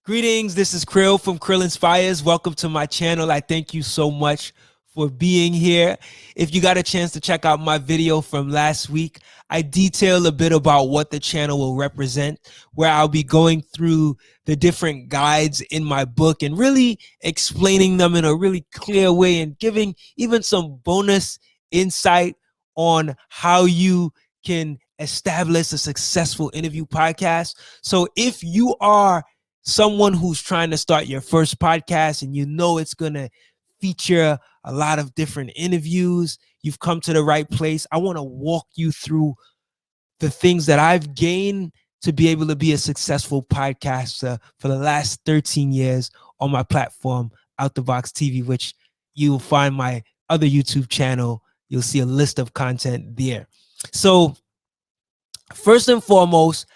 Greetings, this is Krill from Krill Inspires. Welcome to my channel. I thank you so much for being here. If you got a chance to check out my video from last week, I detail a bit about what the channel will represent, where I'll be going through the different guides in my book and really explaining them in a really clear way and giving even some bonus insight on how you can establish a successful interview podcast. So if you are someone who's trying to start your first podcast and you know it's going to feature a lot of different interviews, you've come to the right place. I want to walk you through the things that I've gained to be able to be a successful podcaster for the last 13 years on my platform, Out the Box TV, which you'll find my other YouTube channel. You'll see a list of content there. So first and foremost,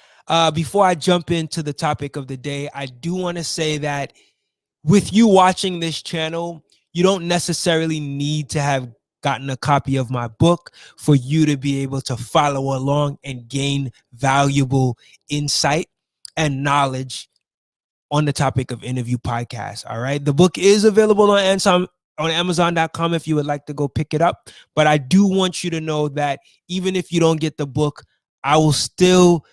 before I jump into the topic of the day, I do want to say that with you watching this channel, you don't necessarily need to have gotten a copy of my book for you to be able to follow along and gain valuable insight and knowledge on the topic of interview podcasts. All right. The book is available on Amazon.com if you would like to go pick it up. But I do want you to know that even if you don't get the book, I will still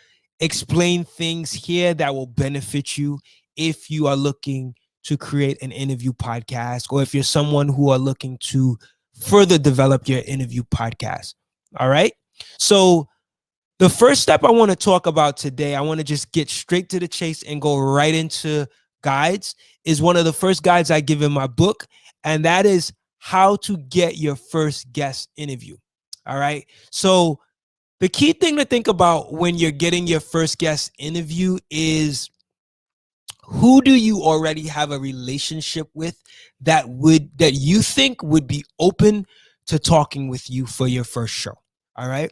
explain things here that will benefit you if you are looking to create an interview podcast or if you're someone who are looking to further develop your interview podcast. All right. So the first step I want to talk about today, I want to just get straight to the chase and go right into guides, is one of the first guides I give in my book, and that is how to get your first guest interview. All right. So the key thing to think about when you're getting your first guest interview is, who do you already have a relationship with that you think would be open to talking with you for your first show? All right.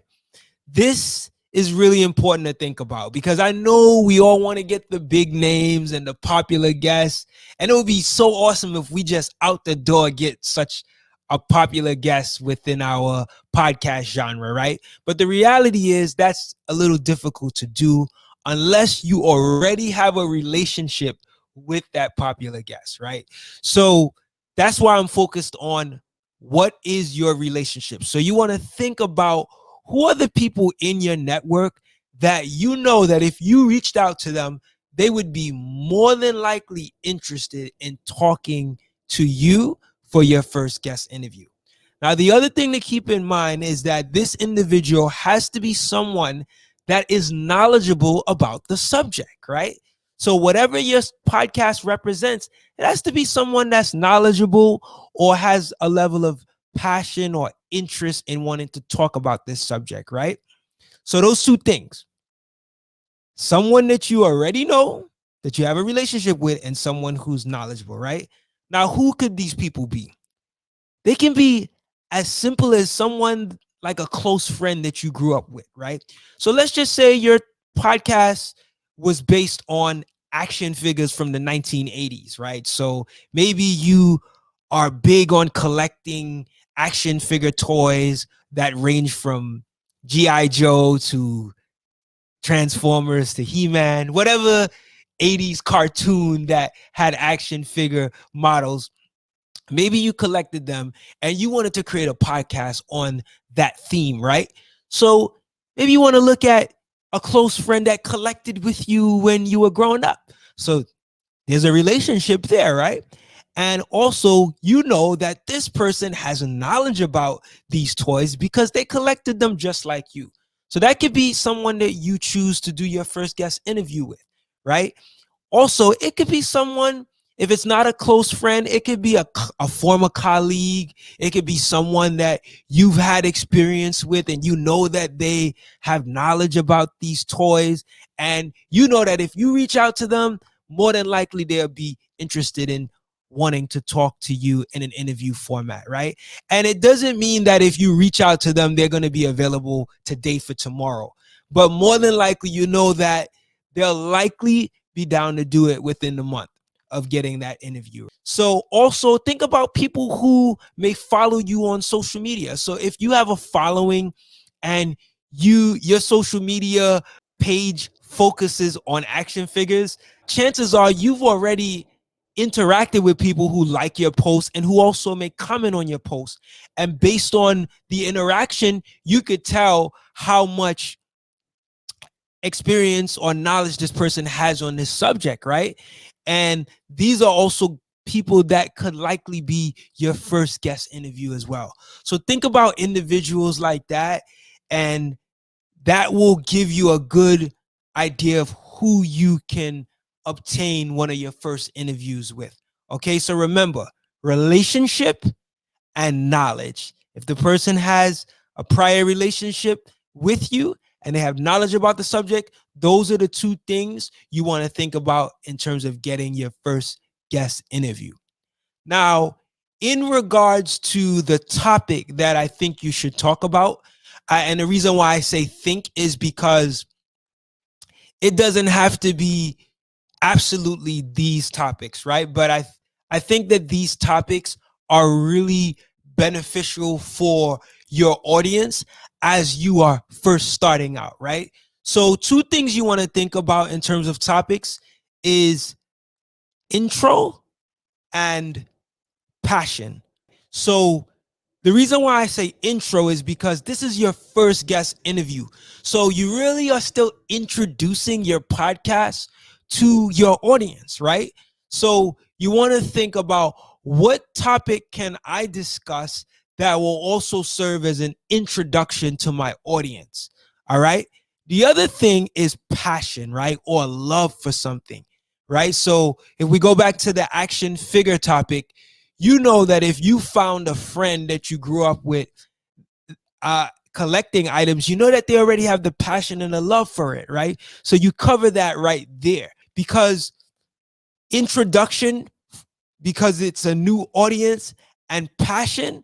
This is really important to think about because I know we all want to get the big names and the popular guests, and it would be so awesome if we just out the door get such a popular guest within our podcast genre, right? But the reality is that's a little difficult to do unless you already have a relationship with that popular guest, right? So that's why I'm focused on what is your relationship. So you want to think about who are the people in your network that you know that if you reached out to them, they would be more than likely interested in talking to you for your first guest interview. Now, the other thing to keep in mind is that this individual has to be someone that is knowledgeable about the subject, right? So whatever your podcast represents, it has to be someone that's knowledgeable or has a level of passion or interest in wanting to talk about this subject, right? So those two things, someone that you already know, that you have a relationship with, and someone who's knowledgeable, right? Now, who could these people be? They can be as simple as someone like a close friend that you grew up with, right? So let's just say your podcast was based on action figures from the 1980s, right? So maybe you are big on collecting action figure toys that range from G.I. Joe to Transformers to He-Man, whatever 80s cartoon that had action figure models. Maybe you collected them and you wanted to create a podcast on that theme, right? So maybe you want to look at a close friend that collected with you when you were growing up. So there's a relationship there, right? And also, you know that this person has knowledge about these toys because they collected them just like you. So that could be someone that you choose to do your first guest interview with, right? Also, it could be someone, if it's not a close friend, it could be a former colleague. It could be someone that you've had experience with and you know that they have knowledge about these toys. And you know that if you reach out to them, more than likely they'll be interested in wanting to talk to you in an interview format, right? And it doesn't mean that if you reach out to them, they're going to be available today for tomorrow. But more than likely, you know that they'll likely be down to do it within the month of getting that interview. So also think about people who may follow you on social media. So if you have a following and your social media page focuses on action figures, chances are you've already interacted with people who like your post and who also may comment on your post. And based on the interaction, you could tell how much experience or knowledge this person has on this subject, right? And these are also people that could likely be your first guest interview as well. So think about individuals like that, and that will give you a good idea of who you can obtain one of your first interviews with. Okay, so remember, relationship and knowledge. If the person has a prior relationship with you and they have knowledge about the subject, those are the two things you want to think about in terms of getting your first guest interview. Now, in regards to the topic that I think you should talk about, and the reason why I say think is because it doesn't have to be absolutely these topics, right? But I think that these topics are really beneficial for your audience as you are first starting out, right? So two things you want to think about in terms of topics is intro and passion. So the reason why I say intro is because this is your first guest interview. So you really are still introducing your podcast to your audience, right? So you want to think about, what topic can I discuss that will also serve as an introduction to my audience? All right. The other thing is passion, right? Or love for something, right? So if we go back to the action figure topic, you know that if you found a friend that you grew up with collecting items, you know that they already have the passion and the love for it, right? So you cover that right there, because introduction, because it's a new audience, and passion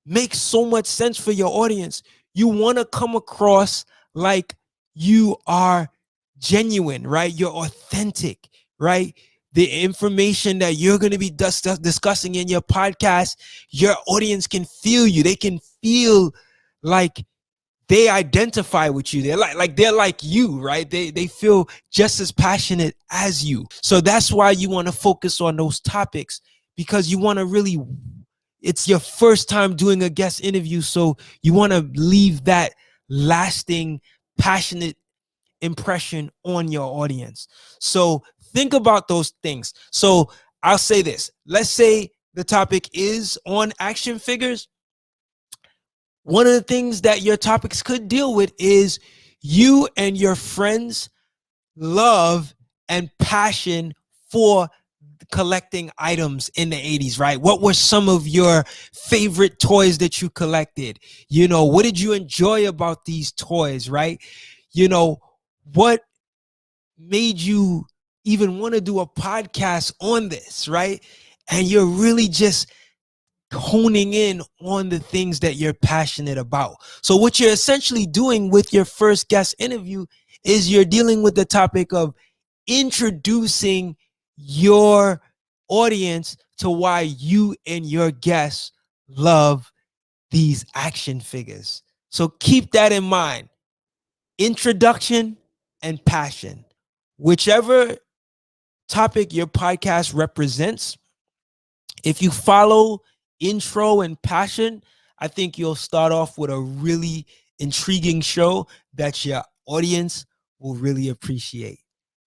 makes so much sense for your audience. You want to come across like you are genuine, right? You're authentic, right? The information that you're going to be discussing in your podcast, your audience can feel you. They can feel like they identify with you. They're like you, right? They feel just as passionate as you. So that's why you want to focus on those topics, because you want to really, it's your first time doing a guest interview, so you want to leave that lasting, passionate impression on your audience. So think about those things. So I'll say this. Let's say the topic is on action figures. One of the things that your topics could deal with is you and your friends' love and passion for collecting items in the 80s, right? What were some of your favorite toys that you collected? You know, what did you enjoy about these toys, right? You know, what made you even want to do a podcast on this, right? And you're really just honing in on the things that you're passionate about. So what you're essentially doing with your first guest interview is you're dealing with the topic of introducing your audience to why you and your guests love these action figures. So keep that in mind. Introduction and passion. Whichever topic your podcast represents, if you follow intro and passion, I think you'll start off with a really intriguing show that your audience will really appreciate.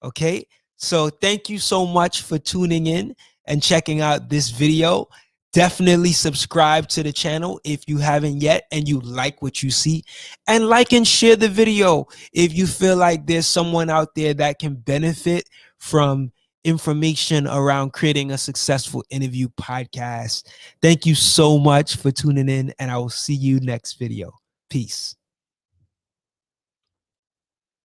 Okay, so thank you so much for tuning in and checking out this video. Definitely subscribe to the channel if you haven't yet and you like what you see, and like and share the video if you feel like there's someone out there that can benefit from information around creating a successful interview podcast. Thank you so much for tuning in, and I will see you next video. Peace.